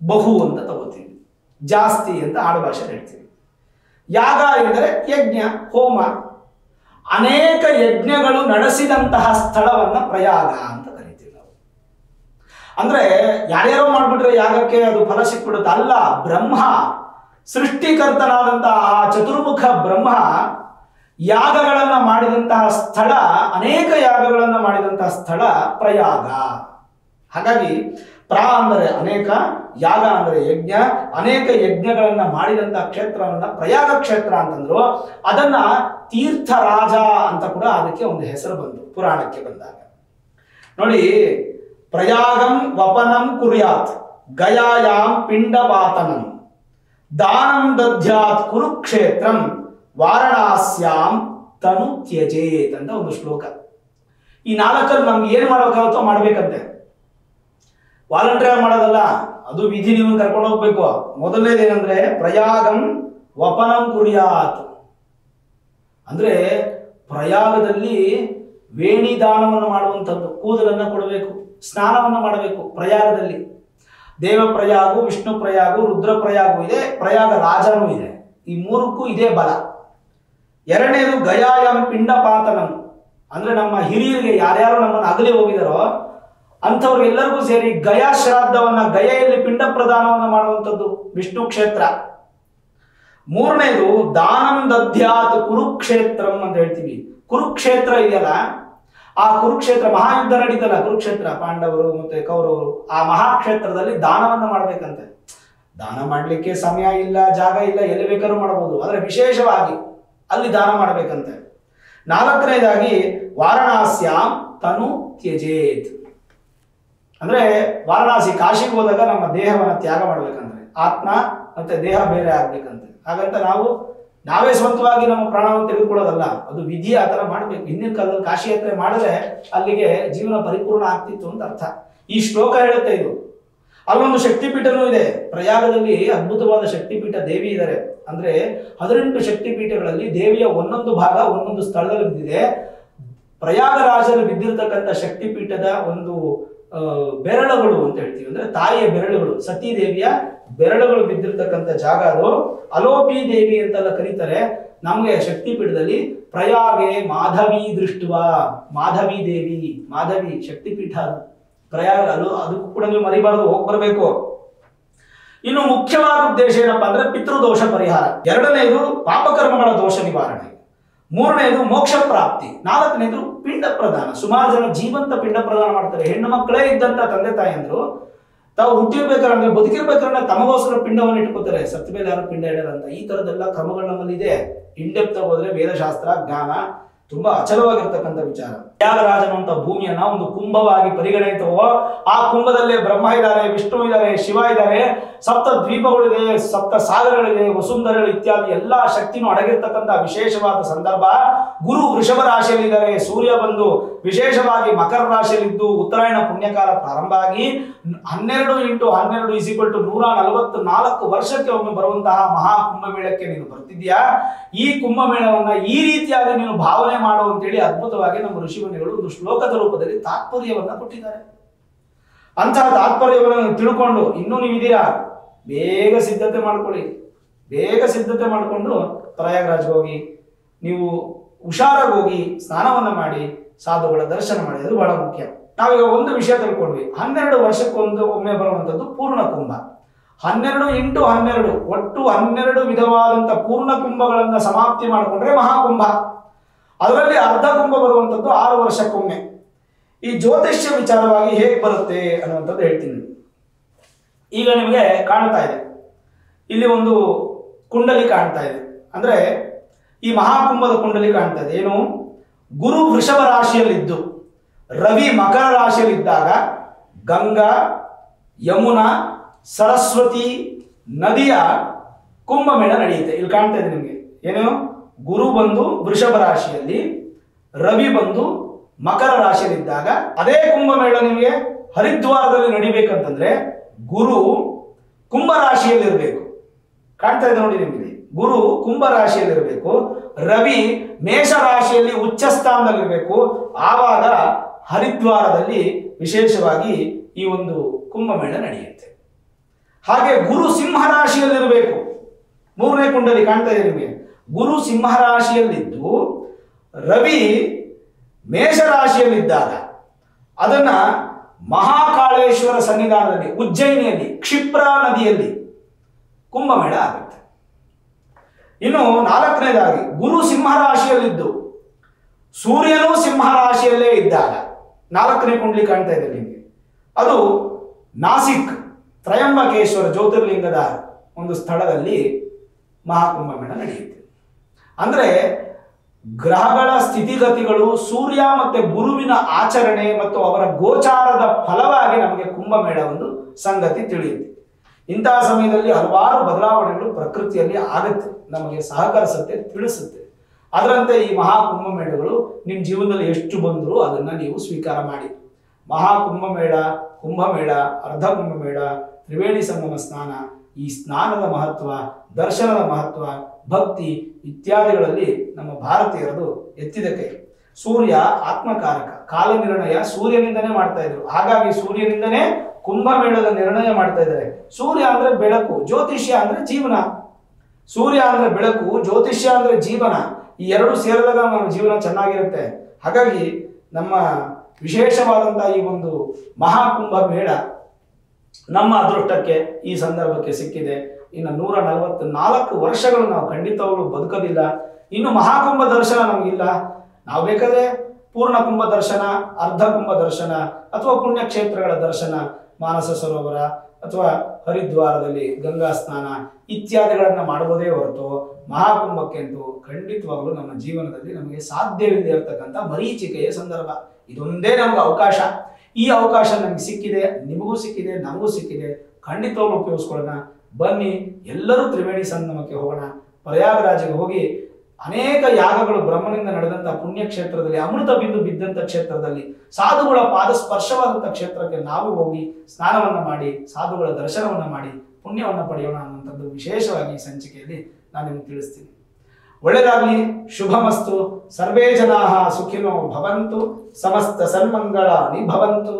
ಬಹು ಅಂತ ತಗೋತೀವಿ, ಜಾಸ್ತಿ ಅಂತ ಆಡುಭಾಷೆ ಹೇಳ್ತೀವಿ. ಯಾಗ ಎಂದರೆ ಯಜ್ಞ, ಹೋಮ. ಅನೇಕ ಯಜ್ಞಗಳು ನಡೆಸಿದಂತಹ ಸ್ಥಳವನ್ನ ಪ್ರಯಾಗ ಅಂತ ಕರಿತೀವಿ ನಾವು. ಅಂದ್ರೆ ಯಾರ್ಯಾರೋ ಮಾಡ್ಬಿಟ್ರೆ ಯಾಗಕ್ಕೆ ಅದು ಫಲ ಸಿಕ್ಬಿಡುತ್ತೆ ಅಲ್ಲ. ಬ್ರಹ್ಮ ಸೃಷ್ಟಿಕರ್ತನಾದಂತಹ ಆ ಚತುರ್ಮುಖ ಬ್ರಹ್ಮ ಯಾಗಗಳನ್ನ ಮಾಡಿದಂತಹ ಸ್ಥಳ, ಅನೇಕ ಯಾಗಗಳನ್ನ ಮಾಡಿದಂತಹ ಸ್ಥಳ ಪ್ರಯಾಗ. ಹಾಗಾಗಿ ಪ್ರ ಅಂದರೆ ಅನೇಕ, ಯಾಗ ಅಂದರೆ ಯಜ್ಞ. ಅನೇಕ ಯಜ್ಞಗಳನ್ನ ಮಾಡಿದಂತಹ ಕ್ಷೇತ್ರವನ್ನ ಪ್ರಯಾಗ ಕ್ಷೇತ್ರ ಅಂತಂದ್ರು. ಅದನ್ನ ತೀರ್ಥರಾಜ ಅಂತ ಕೂಡ ಅದಕ್ಕೆ ಒಂದು ಹೆಸರು ಬಂತು ಪುರಾಣಕ್ಕೆ ಬಂದಾಗ. ನೋಡಿ, ಪ್ರಯಾಗಂ ವಪನಂ ಕುರ್ಯಾತ್ ಗಯಾಯಾಂ ಪಿಂಡಪಾತನಂ ದಾನಂ ದದ್ಯಾತ್ ಕುರುಕ್ಷೇತ್ರಂ ವಾರಣಾಸ್ಯಾಂ ತನು ತ್ಯಜೇತ್ ಅಂತ ಒಂದು ಶ್ಲೋಕ. ಈ 4 ನಮ್ಗೆ ಏನ್ ಮಾಡಬೇಕಾಗುತ್ತೋ ಮಾಡ್ಬೇಕಂತೆ. ವಾಲಂಟಿಯರ್ ಮಾಡೋದಲ್ಲ, ಅದು ವಿಧಿ. ನೀವು ಕರ್ಕೊಂಡು ಹೋಗ್ಬೇಕು. ಮೊದಲನೇದೇನಂದ್ರೆ ಪ್ರಯಾಗಂ ವಪನಂ ಕುರ್ಯಾತ್, ಅಂದ್ರೆ ಪ್ರಯಾಗದಲ್ಲಿ ವೇಣಿ ದಾನವನ್ನು ಮಾಡುವಂಥದ್ದು, ಕೂದಲನ್ನು ಕೊಡಬೇಕು, ಸ್ನಾನವನ್ನು ಮಾಡಬೇಕು ಪ್ರಯಾಗದಲ್ಲಿ. ದೇವ ಪ್ರಯಾಗು, ವಿಷ್ಣು ಪ್ರಯಾಗು, ರುದ್ರ ಪ್ರಯಾಗು ಇದೆ, ಪ್ರಯಾಗ ರಾಜನೂ ಇದೆ. ಈ ಮೂರಕ್ಕೂ ಇದೇ ಬಲ. ಎರಡನೇದು ಗಯಾಯಂ ಪಿಂಡಪಾತನಂ, ಅಂದ್ರೆ ನಮ್ಮ ಹಿರಿಯರಿಗೆ ಯಾರ್ಯಾರು ನಮ್ಮನ್ನು ಅಗಲಿ ಹೋಗಿದಾರೋ ಅಂಥವ್ರಿಗೆಲ್ಲರಿಗೂ ಸೇರಿ ಗಯಾ ಶ್ರಾದ್ದವನ್ನ, ಗಯೆಯಲ್ಲಿ ಪಿಂಡ ಪ್ರದಾನವನ್ನು ಮಾಡುವಂಥದ್ದು ವಿಷ್ಣು ಕ್ಷೇತ್ರ. ಮೂರನೇದು ದಾನಂ ದಧ್ಯಾತ್ ಕುರುಕ್ಷೇತ್ರಂ ಅಂತ ಹೇಳ್ತೀವಿ. ಕುರುಕ್ಷೇತ್ರ ಇದೆಯಲ್ಲ, ಆ ಕುರುಕ್ಷೇತ್ರ ಮಹಾಯುದ್ಧ ನಡೀತಲ್ಲ, ಕುರುಕ್ಷೇತ್ರ ಪಾಂಡವರು ಮತ್ತೆ ಕೌರವರು, ಆ ಮಹಾಕ್ಷೇತ್ರದಲ್ಲಿ ದಾನವನ್ನ ಮಾಡ್ಬೇಕಂತೆ. ದಾನ ಮಾಡ್ಲಿಕ್ಕೆ ಸಮಯ ಇಲ್ಲ, ಜಾಗ ಇಲ್ಲ, ಎಲ್ಲಿ ಬೇಕಾದ್ರೂ ಮಾಡಬಹುದು, ಆದ್ರೆ ವಿಶೇಷವಾಗಿ ಅಲ್ಲಿ ದಾನ ಮಾಡ್ಬೇಕಂತೆ. ನಾಲ್ಕನೇದಾಗಿ ವಾರಣಾಸ್ಯಾಂ ತನು ತ್ಯಜೇತ್, ಅಂದ್ರೆ ವಾರಣಾಸಿ ಕಾಶಿಗೆ ಹೋದಾಗ ನಮ್ಮ ದೇಹವನ್ನು ತ್ಯಾಗ ಮಾಡ್ಬೇಕಂದ್ರೆ, ಆತ್ಮ ಮತ್ತೆ ದೇಹ ಬೇರೆ ಆಗ್ಬೇಕಂತೆ. ಹಾಗಂತ ನಾವೇ ಸ್ವಂತವಾಗಿ ನಮ್ಮ ಪ್ರಾಣವನ್ನು ತೆಗೆದುಕೊಳ್ಳೋದಲ್ಲ, ಅದು ವಿಧಿ ಆ ಥರ ಮಾಡ್ಬೇಕು. ಹಿಂದಿನ ಕಾಲದಲ್ಲಿ ಕಾಶಿ ಯಾತ್ರೆ ಮಾಡಿದ್ರೆ ಅಲ್ಲಿಗೆ ಜೀವನ ಪರಿಪೂರ್ಣ ಆಗ್ತಿತ್ತು ಅಂತ ಅರ್ಥ. ಈ ಶ್ಲೋಕ ಹೇಳುತ್ತೆ ಇದು. ಅಲ್ಲೊಂದು ಶಕ್ತಿಪೀಠನೂ ಇದೆ ಪ್ರಯಾಗದಲ್ಲಿ, ಅದ್ಭುತವಾದ ಶಕ್ತಿಪೀಠ ದೇವಿ ಇದ್ದಾರೆ. ಅಂದ್ರೆ 18 ಶಕ್ತಿಪೀಠಗಳಲ್ಲಿ ದೇವಿಯ ಒಂದೊಂದು ಭಾಗ ಒಂದೊಂದು ಸ್ಥಳದಲ್ಲಿ ಬಿದ್ದಿದೆ. ಪ್ರಯಾಗರಾಜರು ಬಿದ್ದಿರ್ತಕ್ಕಂಥ ಶಕ್ತಿಪೀಠದ ಒಂದು ಬೆರಳುಗಳು ಅಂತ ಹೇಳ್ತೀವಿ, ಅಂದ್ರೆ ತಾಯಿಯ ಬೆರಳುಗಳು, ಸತೀ ದೇವಿಯ ಬೆರಳುಗಳು ಬಿದ್ದಿರ್ತಕ್ಕಂಥ ಜಾಗ ಅದು. ಅಲೋಪಿ ದೇವಿ ಅಂತೆಲ್ಲ ಕರೀತಾರೆ. ನಮಗೆ ಶಕ್ತಿಪೀಠದಲ್ಲಿ ಪ್ರಯಾಗೆ ಮಾಧವಿ ದೃಷ್ಟುವ, ಮಾಧವಿ ದೇವಿ, ಮಾಧವಿ ಶಕ್ತಿಪೀಠ ಅದು ಪ್ರಯಾಗ. ಅದಕ್ಕೂ ಕೂಡ ನೀವು ಮರಿಬಾರದು, ಹೋಗಿ ಬರಬೇಕು. ಇನ್ನು ಮುಖ್ಯವಾದ ಉದ್ದೇಶ ಏನಪ್ಪಾ ಅಂದ್ರೆ ಪಿತೃದೋಷ ಪರಿಹಾರ. ಎರಡನೇದು ಪಾಪಕರ್ಮಗಳ ದೋಷ ನಿವಾರಣೆ. ಮೂರನೇದು ಮೋಕ್ಷ ಪ್ರಾಪ್ತಿ. ನಾಲ್ಕನೇದು ಪಿಂಡ ಪ್ರದಾನ. ಸುಮಾರು ಜನ ಜೀವಂತ ಪಿಂಡ ಪ್ರದಾನ ಮಾಡ್ತಾರೆ. ಹೆಣ್ಣು ಮಕ್ಕಳೇ ಇದ್ದಂತ ತಂದೆ ತಾಯಿಯಂದ್ರು ತಾವು ಹುಟ್ಟಿರ್ಬೇಕಾದ್ರೆ, ಬದುಕಿರ್ಬೇಕಾದ್ರೆ ತಮಗೋಸ್ಕರ ಪಿಂಡವನ್ನು ಇಟ್ಕೋತಾರೆ, ಸತ್ತ ಮೇಲೆ ಯಾರು ಪಿಂಡ ಇಡಲ್ಲ ಅಂತ. ಈ ತರದೆಲ್ಲ ಕ್ರಮಗಳು ನಮ್ಮಲ್ಲಿ ಇದೆ. ಇಂಡೆಪ್ತ್ ಹೋದ್ರೆ ವೇದಶಾಸ್ತ್ರ ಜ್ಞಾನ ತುಂಬಾ ಅಚಲವಾಗಿರ್ತಕ್ಕಂಥ ವಿಚಾರ. ತ್ಯಾಗರಾಜನು ಅಂತ ಭೂಮಿಯನ್ನ ಒಂದು ಕುಂಭವಾಗಿ ಪರಿಗಣಿತವೋ, ಆ ಕುಂಭದಲ್ಲೇ ಬ್ರಹ್ಮ ಇದ್ದಾರೆ, ವಿಷ್ಣು ಇದ್ದಾರೆ, ಶಿವ ಇದ್ದಾರೆ, ಸಪ್ತ ದ್ವೀಪಗಳಿದೆ, ಸಪ್ತ ಸಾಗರಗಳಿದೆ, ವಸುಂಧರೆಗಳು ಇತ್ಯಾದಿ ಎಲ್ಲಾ ಶಕ್ತಿನೂ ಅಡಗಿರ್ತಕ್ಕಂಥ ವಿಶೇಷವಾದ ಸಂದರ್ಭ. ಗುರು ವೃಷಭ ರಾಶಿಯಲ್ಲಿದ್ದಾರೆ, ಸೂರ್ಯ ಬಂದು ವಿಶೇಷವಾಗಿ ಮಕರ ರಾಶಿಯಲ್ಲಿದ್ದು ಉತ್ತರಾಯಣ ಪುಣ್ಯಕಾಲ ಪ್ರಾರಂಭ ಆಗಿ 12 × 12 = 144 ವರ್ಷಕ್ಕೆ ಒಮ್ಮೆ ಬರುವಂತಹ ಮಹಾ ಕುಂಭಮೇಳಕ್ಕೆ ನೀನು ಬರ್ತಿದ್ಯಾ. ಈ ಕುಂಭಮೇಳವನ್ನ ಈ ರೀತಿಯಾಗಿ ನೀನು ಭಾವನೆ ಮಾಡು ಅಂತೇಳಿ ಅದ್ಭುತವಾಗಿ ನಮ್ಮ ಋಷಿಮುನಿಗಳು ಒಂದು ಶ್ಲೋಕದ ರೂಪದಲ್ಲಿ ತಾತ್ಪರ್ಯವನ್ನ ಕೊಟ್ಟಿದ್ದಾರೆ. ಅಂತಹ ತಾತ್ಪರ್ಯವನ್ನು ತಿಳ್ಕೊಂಡು ಇನ್ನೂ ನೀವಿದ್ದೀರಾ, ಬೇಗ ಸಿದ್ಧತೆ ಮಾಡ್ಕೊಳ್ಳಿ. ಬೇಗ ಸಿದ್ಧತೆ ಮಾಡಿಕೊಂಡು ಪ್ರಯಾಗರಾಜ್ಗೆ ಹೋಗಿ, ನೀವು ಹುಷಾರಾಗಿ ಹೋಗಿ ಸ್ನಾನವನ್ನ ಮಾಡಿ ಸಾಧುಗಳ ದರ್ಶನ ಮಾಡಿ. ಅದು ಬಹಳ ಮುಖ್ಯ. ನಾವೀಗ ಒಂದು ವಿಷಯ ತಿಳ್ಕೊಂಡ್ವಿ, 12 ವರ್ಷಕ್ಕೊಂದು ಒಮ್ಮೆ ಬರುವಂಥದ್ದು ಪೂರ್ಣ ಕುಂಭ. 12 × 12 ಒಟ್ಟು 12 ವಿಧವಾದಂಥ ಪೂರ್ಣ ಕುಂಭಗಳನ್ನ ಸಮಾಪ್ತಿ ಮಾಡಿಕೊಂಡ್ರೆ ಮಹಾಕುಂಭ. ಅದರಲ್ಲಿ ಅರ್ಧ ಕುಂಭ ಬರುವಂಥದ್ದು 6 ವರ್ಷಕ್ಕೊಮ್ಮೆ. ಈ ಜ್ಯೋತಿಷ್ಯ ವಿಚಾರವಾಗಿ ಹೇಗೆ ಬರುತ್ತೆ ಅನ್ನುವಂಥದ್ದು ಹೇಳ್ತೀನಿ. ಈಗ ನಿಮಗೆ ಕಾಣ್ತಾ ಇದೆ, ಇಲ್ಲಿ ಒಂದು ಕುಂಡಲಿ ಕಾಣ್ತಾ ಇದೆ. ಅಂದ್ರೆ ಈ ಮಹಾಕುಂಭದ ಕುಂಡಲಿ ಕಾಣ್ತಾ ಇದೆ. ಏನು? ಗುರು ವೃಷಭ ರಾಶಿಯಲ್ಲಿದ್ದು ರವಿ ಮಕರ ರಾಶಿಯಲ್ಲಿದ್ದಾಗ ಗಂಗಾ, ಯಮುನಾ, ಸರಸ್ವತಿ ನದಿಯ ಕುಂಭಮೇಳ ನಡೆಯುತ್ತೆ. ಇಲ್ಲಿ ಕಾಣ್ತಾ ಇದೆ ನಿಮಗೆ. ಏನು? ಗುರು ಬಂದು ವೃಷಭ ರಾಶಿಯಲ್ಲಿ, ರವಿ ಬಂದು ಮಕರ ರಾಶಿಯಲ್ಲಿದ್ದಾಗ ಅದೇ ಕುಂಭಮೇಳ ನಿಮಗೆ ಹರಿದ್ವಾರದಲ್ಲಿ ನಡಿಬೇಕಂತಂದ್ರೆ ಗುರು ಕುಂಭ ರಾಶಿಯಲ್ಲಿರಬೇಕು. ಕಾಣ್ತಾ ಇದೆ ನೋಡಿ ನಿಮಗೆ. ಗುರು ಕುಂಭ ರಾಶಿಯಲ್ಲಿರಬೇಕು, ರವಿ ಮೇಷ ರಾಶಿಯಲ್ಲಿ ಉಚ್ಚ ಸ್ಥಾನದಲ್ಲಿರಬೇಕು. ಆವಾಗ ಹರಿದ್ವಾರದಲ್ಲಿ ವಿಶೇಷವಾಗಿ ಈ ಒಂದು ಕುಂಭಮೇಳ ನಡೆಯುತ್ತೆ. ಹಾಗೆ ಗುರು ಸಿಂಹ ರಾಶಿಯಲ್ಲಿರಬೇಕು. 3ನೇ ಕುಂಡಲಿ ಕಾಣ್ತಾ ಇದೆ ನಿಮಗೆ. ಗುರು ಸಿಂಹ ರಾಶಿಯಲ್ಲಿದ್ದು ರವಿ ಮೇಷರಾಶಿಯಲ್ಲಿದ್ದಾಗ ಅದನ್ನ ಮಹಾಕಾಳೇಶ್ವರ ಸನ್ನಿಧಾನದಲ್ಲಿ ಉಜ್ಜಯಿನಿಯಲ್ಲಿ ಕ್ಷಿಪ್ರಾ ನದಿಯಲ್ಲಿ ಕುಂಭಮೇಳ ಆಗುತ್ತೆ. ಇನ್ನು 4ನೇದಾಗಿ ಗುರು ಸಿಂಹ ರಾಶಿಯಲ್ಲಿದ್ದು ಸೂರ್ಯನೂ ಸಿಂಹ ರಾಶಿಯಲ್ಲೇ ಇದ್ದಾಗ 4ನೇ ಕುಂಡಲಿ ಕಾಣ್ತಾ ಇದೆ ನಿಮಗೆ. ಅದು ನಾಸಿಕ್ ತ್ರಯಂಬಕೇಶ್ವರ ಜ್ಯೋತಿರ್ಲಿಂಗದ ಒಂದು ಸ್ಥಳದಲ್ಲಿ ಮಹಾಕುಂಭಮೇಳ ನಡೆಯುತ್ತೆ. ಅಂದ್ರೆ ಗ್ರಹಗಳ ಸ್ಥಿತಿಗತಿಗಳು, ಸೂರ್ಯ ಮತ್ತೆ ಗುರುವಿನ ಆಚರಣೆ ಮತ್ತು ಅವರ ಗೋಚಾರದ ಫಲವಾಗಿ ನಮಗೆ ಕುಂಭಮೇಳ ಒಂದು ಸಂಗತಿ ತಿಳಿಯುತ್ತೆ. ಇಂತಹ ಸಮಯದಲ್ಲಿ ಹಲವಾರು ಬದಲಾವಣೆಗಳು ಪ್ರಕೃತಿಯಲ್ಲಿ ಆಗುತ್ತೆ, ನಮಗೆ ಸಹಕರಿಸುತ್ತೆ, ತಿಳಿಸುತ್ತೆ. ಅದರಂತೆ ಈ ಮಹಾಕುಂಭಮೇಳಗಳು ನಿಮ್ಮ ಜೀವನದಲ್ಲಿ ಎಷ್ಟು ಬಂದರೂ ಅದನ್ನ ನೀವು ಸ್ವೀಕಾರ ಮಾಡಿ. ಮಹಾಕುಂಭಮೇಳ, ಕುಂಭಮೇಳ, ಅರ್ಧ ಕುಂಭಮೇಳ, ತ್ರಿವೇಣಿ ಸಂಗಮ ಸ್ನಾನ, ಈ ಸ್ನಾನದ ಮಹತ್ವ, ದರ್ಶನದ ಮಹತ್ವ, ಭಕ್ತಿ ಇತ್ಯಾದಿಗಳಲ್ಲಿ ನಮ್ಮ ಭಾರತೀಯರದು ಎತ್ತಿದ ಕೈ. ಸೂರ್ಯ ಆತ್ಮಕಾರಕ, ಕಾಲ ನಿರ್ಣಯ ಸೂರ್ಯನಿಂದನೇ ಮಾಡ್ತಾ ಇದ್ರು. ಹಾಗಾಗಿ ಸೂರ್ಯನಿಂದನೇ ಕುಂಭಮೇಳದ ನಿರ್ಣಯ ಮಾಡ್ತಾ ಇದ್ದಾರೆ. ಸೂರ್ಯ ಅಂದ್ರೆ ಬೆಳಕು, ಜ್ಯೋತಿಷ್ಯ ಅಂದ್ರೆ ಜೀವನ. ಸೂರ್ಯ ಅಂದ್ರೆ ಬೆಳಕು, ಜ್ಯೋತಿಷ್ಯ ಅಂದ್ರೆ ಜೀವನ. ಈ ಎರಡು ಸೇರಿದಾಗ ನಮ್ಮ ಜೀವನ ಚೆನ್ನಾಗಿರುತ್ತೆ. ಹಾಗಾಗಿ ನಮ್ಮ ವಿಶೇಷವಾದಂತಹ ಈ ಒಂದು ಮಹಾಕುಂಭ ಮೇಳ ನಮ್ಮ ಅದೃಷ್ಟಕ್ಕೆ ಈ ಸಂದರ್ಭಕ್ಕೆ ಸಿಕ್ಕಿದೆ. ಇನ್ನು 144 ವರ್ಷಗಳು ನಾವು ಖಂಡಿತವಾಗ್ಲೂ ಬದುಕೋದಿಲ್ಲ. ಇನ್ನು ಮಹಾಕುಂಭ ದರ್ಶನ ನಮಗಿಲ್ಲ. ನಾವು ಬೇಕಾದ್ರೆ ಪೂರ್ಣ ಕುಂಭ ದರ್ಶನ, ಅರ್ಧ ಕುಂಭ ದರ್ಶನ ಅಥವಾ ಪುಣ್ಯಕ್ಷೇತ್ರಗಳ ದರ್ಶನ, ಮಾನಸ ಸರೋವರ ಅಥವಾ ಹರಿದ್ವಾರದಲ್ಲಿ ಗಂಗಾ ಸ್ನಾನ ಇತ್ಯಾದಿಗಳನ್ನ ಮಾಡಬಹುದೇ ಹೊರತು ಮಹಾಕುಂಭಕ್ಕೆಂತೂ ಖಂಡಿತವಾಗ್ಲೂ ನಮ್ಮ ಜೀವನದಲ್ಲಿ ನಮಗೆ ಸಾಧ್ಯವಿಲ್ಲದೆ ಇರತಕ್ಕಂಥ ಮರೀಚಿಕೆಯ ಸಂದರ್ಭ. ಇದೊಂದೇ ನಮ್ಗೆ ಅವಕಾಶ. ಈ ಅವಕಾಶ ನಮ್ಗೆ ಸಿಕ್ಕಿದೆ, ನಿಮಗೂ ಸಿಕ್ಕಿದೆ, ನಮಗೂ ಸಿಕ್ಕಿದೆ. ಖಂಡಿತವಾಗ್ಲೂ ಉಪಯೋಗಿಸ್ಕೊಳ್ಳೋಣ. ಬನ್ನಿ, ಎಲ್ಲರೂ ತ್ರಿವೇಣಿ ಸಂಗಮಕ್ಕೆ ಹೋಗೋಣ. ಪ್ರಯಾಗರಾಜಿಗೆ ಹೋಗಿ ಅನೇಕ ಯಾಗಗಳು ಬ್ರಹ್ಮನಿಂದ ನಡೆದಂತ ಪುಣ್ಯ ಕ್ಷೇತ್ರದಲ್ಲಿ, ಅಮೃತ ಬಿಂದು ಬಿದ್ದಂತ ಕ್ಷೇತ್ರದಲ್ಲಿ, ಸಾಧುಗಳ ಪಾದ ಸ್ಪರ್ಶವಾದಂಥ ಕ್ಷೇತ್ರಕ್ಕೆ ನಾವು ಹೋಗಿ ಸ್ನಾನವನ್ನ ಮಾಡಿ, ಸಾಧುಗಳ ದರ್ಶನವನ್ನ ಮಾಡಿ ಪುಣ್ಯವನ್ನ ಪಡೆಯೋಣ ಅನ್ನುವಂಥದ್ದು ವಿಶೇಷವಾಗಿ ಈ ಸಂಚಿಕೆಯಲ್ಲಿ ನಾನು ನಿಮ್ಗೆ ತಿಳಿಸ್ತೀನಿ. ಒಳ್ಳೆಯದಾಗಲಿ, ಶುಭಮಸ್ತು. ಸರ್ವೇ ಜನಾಃ ಸುಖಿನೋ ಭವಂತು, ಸಮಸ್ತ ಸನ್ಮಂಗಳಾನಿ ಭವಂತು.